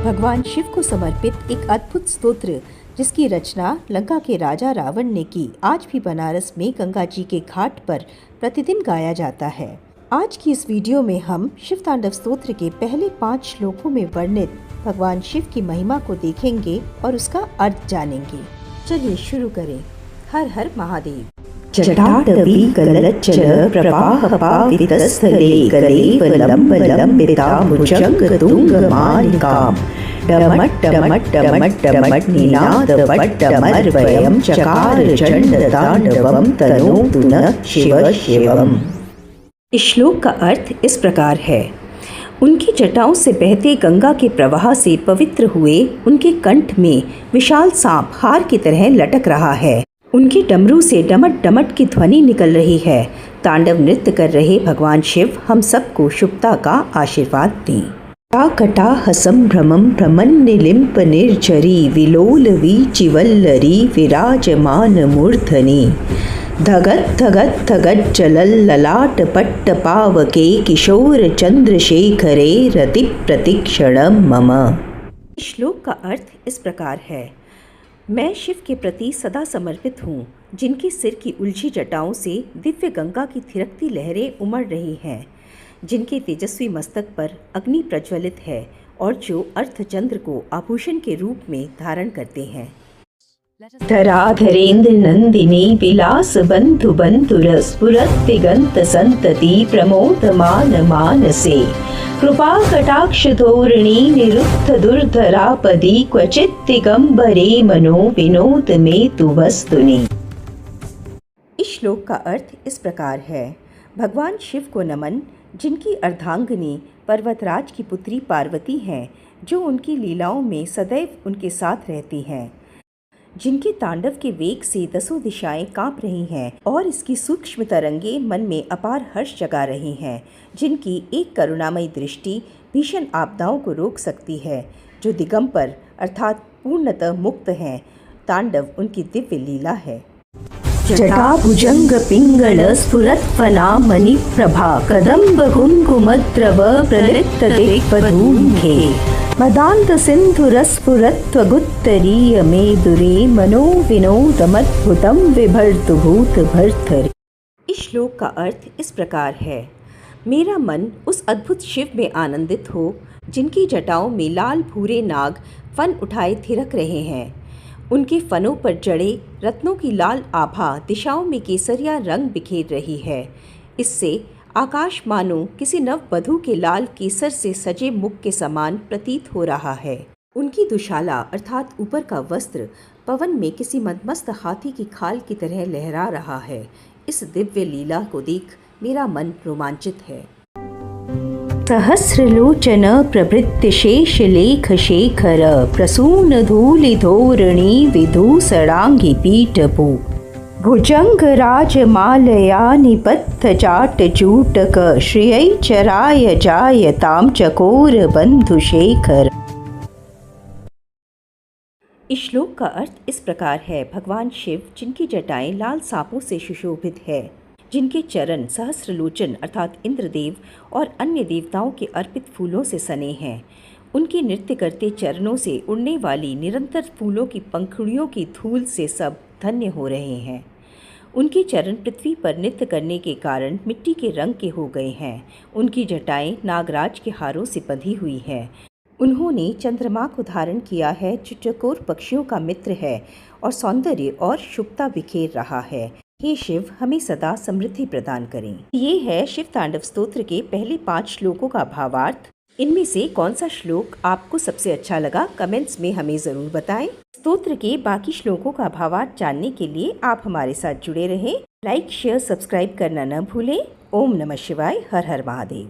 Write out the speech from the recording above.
भगवान शिव को समर्पित एक अद्भुत स्तोत्र जिसकी रचना लंका के राजा रावण ने की, आज भी बनारस में गंगा जी के घाट पर प्रतिदिन गाया जाता है। आज की इस वीडियो में हम शिव तांडव स्तोत्र के पहले 5 श्लोकों में वर्णित भगवान शिव की महिमा को देखेंगे और उसका अर्थ जानेंगे। चलिए शुरू करें। हर हर महादेव। जटाटवी गलच्चल प्रवाहपावितस्थले कलेवलम्बलम्बिताभुजङ्गतुङ्गमालिकां डमट्टमट्टमट्टमट्टनिनादपट्टमर्वयं चकार चण्डताण्डवं तनोतु नः शिव शिवम्। इस श्लोक का अर्थ इस प्रकार है। उनकी जटाओं से बहते गंगा के प्रवाह से पवित्र हुए उनके कंठ में विशाल सांप हार की तरह लटक रहा है। उनके डमरू से डमट डमट की ध्वनि निकल रही है। तांडव नृत्य कर रहे भगवान शिव हम सबको शुभता का आशीर्वाद दें। कटाहसंभ्रमं भ्रमन्निलिम्प निर्झरी विलोल वीचिवल्लरी विराजमान मूर्धनि धगत धगत धगत जलल्ललाट पट्टपावके किशोर चंद्रशेखरे रति प्रतिक्षणं मम। श्लोक का अर्थ इस प्रकार है। मैं शिव के प्रति सदा समर्पित हूँ, जिनके सिर की उलझी जटाओं से दिव्य गंगा की थिरकती लहरें उमड़ रही हैं, जिनके तेजस्वी मस्तक पर अग्नि प्रज्वलित है और जो अर्धचंद्र को आभूषण के रूप में धारण करते हैं। धराधरेन्द्र नंदिनी विलास बंधु बंधुरस्फुरद्दिगंत संतति प्रमोदमान मानसे कृपा कटाक्ष धोरणी निरुद्ध दुर्धरापदी क्वचित् दिगंबरे मनो विनोद में तु वस्तुनि। इस श्लोक का अर्थ इस प्रकार है। भगवान शिव को नमन, जिनकी अर्धांगिनी पर्वतराज की पुत्री पार्वती हैं, जो उनकी लीलाओं में सदैव उनके साथ रहती हैं, जिनके तांडव के वेग से 10 दिशाएं कांप रही हैं और इसकी सूक्ष्म तरंगे मन में अपार हर्ष जगा रही हैं, जिनकी एक करुणामयी दृष्टि भीषण आपदाओं को रोक सकती है, जो दिगंबर अर्थात पूर्णतः मुक्त हैं। तांडव उनकी दिव्य लीला है। जटाभुजंग पिंगल स्फुरत्फला मणिप्रभा कदम्ब कुङ्कुमद्रव प्रलिप्त दिग्बधूमुखे मदान्त सिन्धुरस्फुरत्वगुत्तरीय मेदुरे मनो विनोदमद्भुतं विभर्तु भूत भर्तरे। इस श्लोक का अर्थ इस प्रकार है। मेरा मन उस अद्भुत शिव में आनंदित हो, जिनकी जटाओं में लाल भूरे नाग फन उठाए थिरक रहे हैं। उनके फनों पर जड़े रत्नों की लाल आभा दिशाओं में केसरिया रंग बिखेर रही है। इससे आकाश मानो किसी नववधू के लाल केसर से सजे मुख के समान प्रतीत हो रहा है। उनकी दुशाला अर्थात ऊपर का वस्त्र पवन में किसी मदमस्त हाथी की खाल की तरह लहरा रहा है। इस दिव्य लीला को देख मेरा मन रोमांचित है। सहस्रलोचन प्रभृत्य शेष लेख शेखर प्रसून धूलि धोरणी विधूसरांगी पीठभू भुजंग राजमालया निपत्थ चाट चूटक श्रियै चराय जायतां चकोर बंधुशेखर। इस श्लोक का अर्थ इस प्रकार है। भगवान शिव, जिनकी जटाएं लाल सांपों से सुशोभित है, जिनके चरण सहस्रलोचन अर्थात इंद्रदेव और अन्य देवताओं के अर्पित फूलों से सने हैं, उनके नृत्य करते चरणों से उड़ने वाली निरंतर फूलों की पंखुड़ियों की धूल से सब धन्य हो रहे हैं। उनके चरण पृथ्वी पर नृत्य करने के कारण मिट्टी के रंग के हो गए हैं। उनकी जटाएं नागराज के हारों से बंधी हुई हैं। उन्होंने चंद्रमा को धारण किया है, जो चकोर पक्षियों का मित्र है और सौंदर्य और शुभता बिखेर रहा है। हे शिव, हमें सदा समृद्धि प्रदान करें। ये है शिव तांडव स्तोत्र के पहले 5 श्लोकों का भावार्थ। इनमें से कौन सा श्लोक आपको सबसे अच्छा लगा, कमेंट्स में हमें ज़रूर बताएं। स्तोत्र के बाकी श्लोकों का भावार्थ जानने के लिए आप हमारे साथ जुड़े रहें। लाइक, शेयर, सब्सक्राइब करना न भूलें। ओम नमः शिवाय। हर हर महादेव।